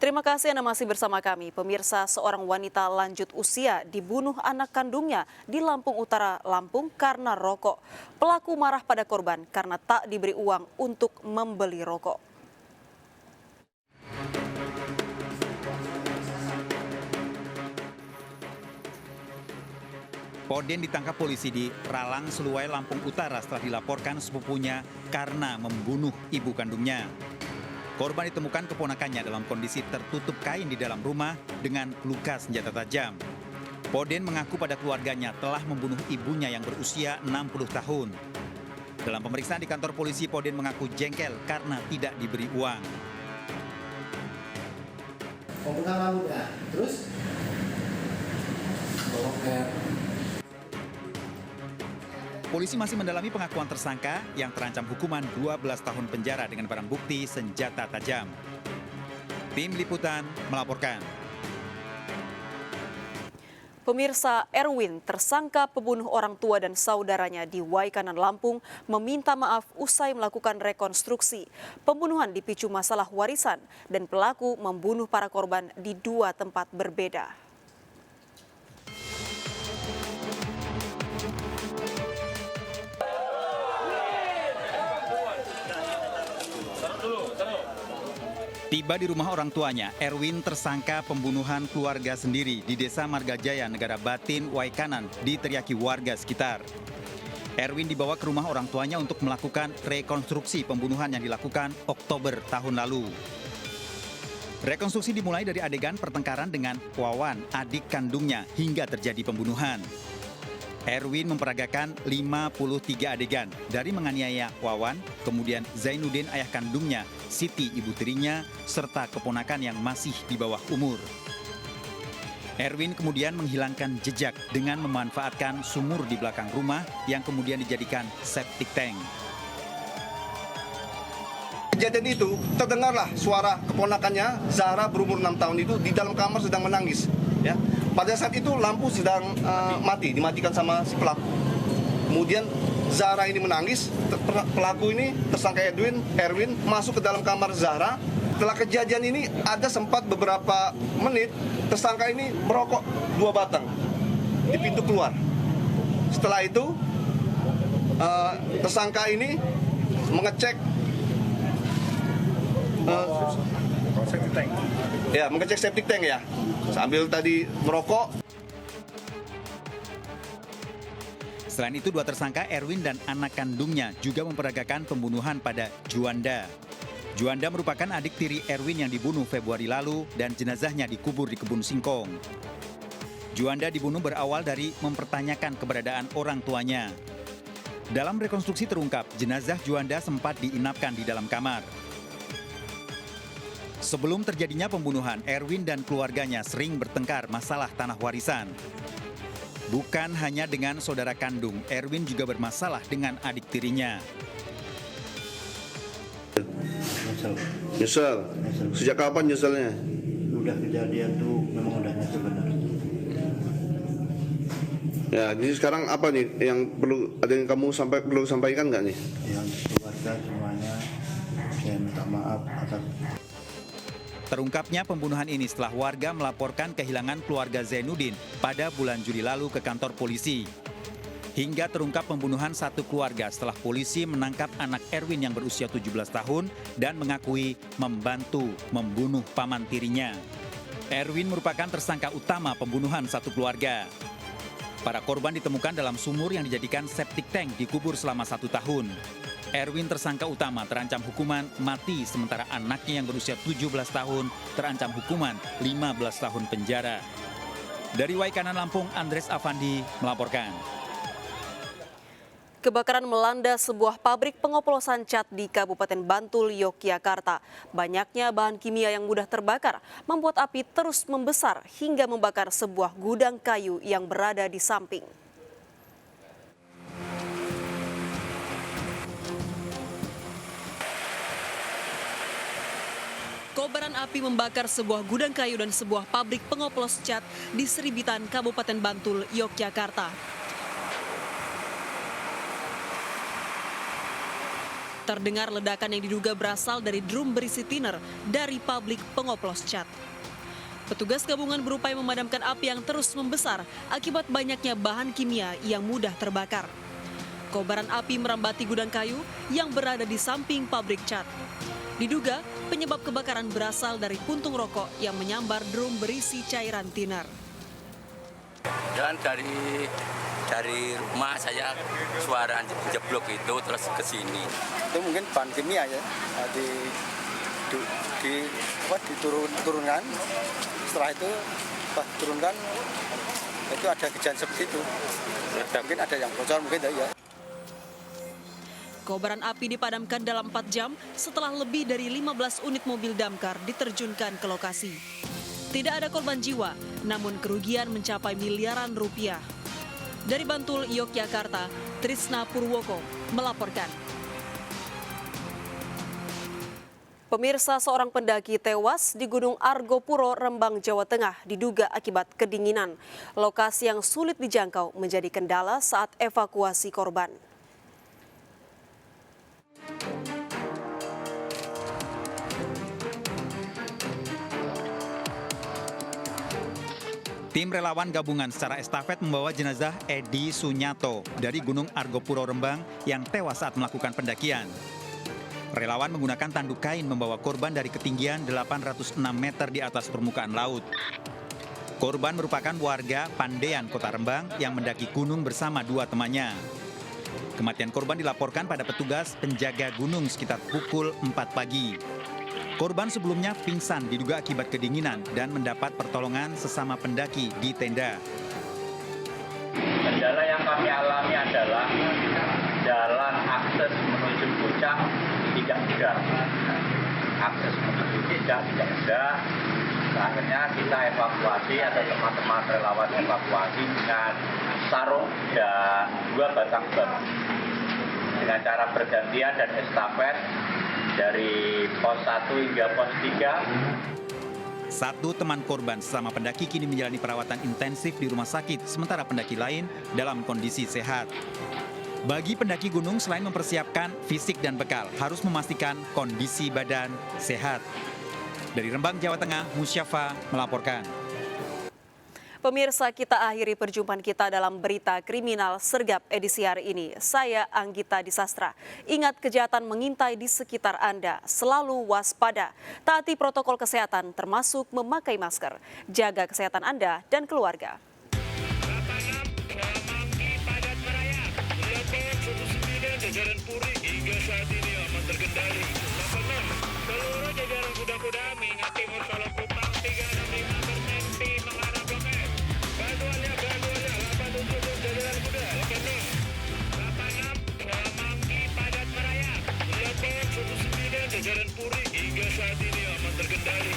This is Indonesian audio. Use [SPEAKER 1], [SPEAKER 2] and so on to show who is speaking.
[SPEAKER 1] Terima kasih Anda masih bersama kami. Pemirsa, seorang wanita lanjut usia dibunuh anak kandungnya di Lampung Utara, Lampung karena rokok. Pelaku marah pada korban karena tak diberi uang untuk membeli rokok.
[SPEAKER 2] Poden ditangkap polisi di Ralang, Seluai, Lampung Utara setelah dilaporkan sepupunya karena membunuh ibu kandungnya. Korban ditemukan keponakannya dalam kondisi tertutup kain di dalam rumah dengan luka senjata tajam. Poden mengaku pada keluarganya telah membunuh ibunya yang berusia 60 tahun. Dalam pemeriksaan di kantor polisi, Poden mengaku jengkel karena tidak diberi uang.
[SPEAKER 3] Terus?
[SPEAKER 2] Polisi masih mendalami pengakuan tersangka yang terancam hukuman 12 tahun penjara dengan barang bukti senjata tajam. Tim Liputan melaporkan.
[SPEAKER 1] Pemirsa, Erwin, tersangka pembunuh orang tua dan saudaranya di Waikanan, Lampung, meminta maaf usai melakukan rekonstruksi. Pembunuhan dipicu masalah warisan dan pelaku membunuh para korban di dua tempat berbeda.
[SPEAKER 2] Tiba di rumah orang tuanya, Erwin tersangka pembunuhan keluarga sendiri di Desa Margajaya, Negara Batin, Waikanan, diteriaki warga sekitar. Erwin dibawa ke rumah orang tuanya untuk melakukan rekonstruksi pembunuhan yang dilakukan Oktober tahun lalu. Rekonstruksi dimulai dari adegan pertengkaran dengan Wawan, adik kandungnya, hingga terjadi pembunuhan. Erwin memperagakan 53 adegan dari menganiaya Wawan, kemudian Zainuddin ayah kandungnya, Siti ibu tirinya, serta keponakan yang masih di bawah umur. Erwin kemudian menghilangkan jejak dengan memanfaatkan sumur di belakang rumah yang kemudian dijadikan septic tank.
[SPEAKER 4] Kejadian itu terdengarlah suara keponakannya, Zahra berumur 6 tahun itu di dalam kamar sedang menangis. Ya. Pada saat itu lampu sedang dimatikan sama si pelaku. Kemudian Zahra ini menangis, pelaku ini tersangka Erwin masuk ke dalam kamar Zahra. Setelah kejadian ini ada sempat beberapa menit tersangka ini merokok 2 batang di pintu keluar. Setelah itu tersangka ini mengecek septic tank. Ya, mengecek septic tank ya. Sambil tadi merokok.
[SPEAKER 2] Selain itu, dua tersangka Erwin dan anak kandungnya juga memperagakan pembunuhan pada Juanda. Juanda merupakan adik tiri Erwin yang dibunuh Februari lalu dan jenazahnya dikubur di kebun singkong. Juanda dibunuh berawal dari mempertanyakan keberadaan orang tuanya. Dalam rekonstruksi terungkap, jenazah Juanda sempat diinapkan di dalam kamar. Sebelum terjadinya pembunuhan, Erwin dan keluarganya sering bertengkar masalah tanah warisan. Bukan hanya dengan saudara kandung, Erwin juga bermasalah dengan adik tirinya.
[SPEAKER 4] Nyesel. Sejak kapan nyeselnya?
[SPEAKER 3] Udah kejadian tuh memang udah nyesel benar.
[SPEAKER 4] Ya, jadi sekarang apa nih yang yang kamu perlu sampaikan nggak nih?
[SPEAKER 3] Yang keluarga semuanya saya minta maaf atas.
[SPEAKER 2] Terungkapnya pembunuhan ini setelah warga melaporkan kehilangan keluarga Zainuddin pada bulan Juli lalu ke kantor polisi. Hingga terungkap pembunuhan satu keluarga setelah polisi menangkap anak Erwin yang berusia 17 tahun dan mengakui membantu membunuh paman tirinya. Erwin merupakan tersangka utama pembunuhan satu keluarga. Para korban ditemukan dalam sumur yang dijadikan septic tank dikubur selama 1 tahun. Erwin tersangka utama terancam hukuman mati sementara anaknya yang berusia 17 tahun terancam hukuman 15 tahun penjara. Dari Waikanan, Lampung, Andres Avandi melaporkan.
[SPEAKER 1] Kebakaran melanda sebuah pabrik pengoplosan cat di Kabupaten Bantul, Yogyakarta. Banyaknya bahan kimia yang mudah terbakar membuat api terus membesar hingga membakar sebuah gudang kayu yang berada di samping. Kobaran api membakar sebuah gudang kayu dan sebuah pabrik pengoplos cat di Seribitan, Kabupaten Bantul, Yogyakarta. Terdengar ledakan yang diduga berasal dari drum berisi thinner dari pabrik pengoplos cat. Petugas gabungan berupaya memadamkan api yang terus membesar akibat banyaknya bahan kimia yang mudah terbakar. Kobaran api merambati gudang kayu yang berada di samping pabrik cat. Diduga penyebab kebakaran berasal dari puntung rokok yang menyambar drum berisi cairan thinner.
[SPEAKER 5] Dan dari rumah saya suara jeblok itu terus ke sini.
[SPEAKER 6] Itu mungkin bahan kimia ya, diturunkan. Setelah itu turunkan itu ada kejadian seperti itu. Mungkin ada yang bocor mungkin ya.
[SPEAKER 1] Kobaran api dipadamkan dalam 4 jam setelah lebih dari 15 unit mobil damkar diterjunkan ke lokasi. Tidak ada korban jiwa, namun kerugian mencapai miliaran rupiah. Dari Bantul, Yogyakarta, Trisna Purwoko melaporkan. Pemirsa, seorang pendaki tewas di Gunung Argopuro, Rembang, Jawa Tengah diduga akibat kedinginan. Lokasi yang sulit dijangkau menjadi kendala saat evakuasi korban.
[SPEAKER 2] Tim relawan gabungan secara estafet membawa jenazah Edi Sunyato dari Gunung Argopuro Rembang yang tewas saat melakukan pendakian. Relawan menggunakan tanduk kain membawa korban dari ketinggian 806 meter di atas permukaan laut. Korban merupakan warga Pandean, Kota Rembang yang mendaki gunung bersama 2 temannya. Kematian korban dilaporkan pada petugas penjaga gunung sekitar pukul 4 pagi. Korban sebelumnya pingsan diduga akibat kedinginan dan mendapat pertolongan sesama pendaki di tenda.
[SPEAKER 7] Kendala yang kami alami adalah jalan akses menuju puncak tidak mudah. Akses menuju tidak mudah. Akhirnya kita evakuasi, ada teman-teman relawan evakuasi dengan sarung dan 2 batang ban. Dengan cara bergantian dan estafet dari pos 1 hingga pos 3.
[SPEAKER 2] 1 teman korban sesama pendaki kini menjalani perawatan intensif di rumah sakit, sementara pendaki lain dalam kondisi sehat. Bagi pendaki gunung, selain mempersiapkan fisik dan bekal, harus memastikan kondisi badan sehat. Dari Rembang, Jawa Tengah, Musyafa melaporkan.
[SPEAKER 1] Pemirsa, kita akhiri perjumpaan kita dalam Berita Kriminal Sergap edisi hari ini. Saya Anggita Disastra. Ingat, kejahatan mengintai di sekitar Anda. Selalu waspada. Taati protokol kesehatan termasuk memakai masker. Jaga kesehatan Anda dan keluarga.
[SPEAKER 8] Jajaran Puri hingga saat ini aman terkendali. 86, seluruh jajaran kuda-kuda mengingati Musola Kupang 365 berhenti mengarah Blok M. Bantuannya 87 jajaran kuda. 86, Semanggi Padat Meraya. 89, jajaran Puri hingga saat ini aman terkendali.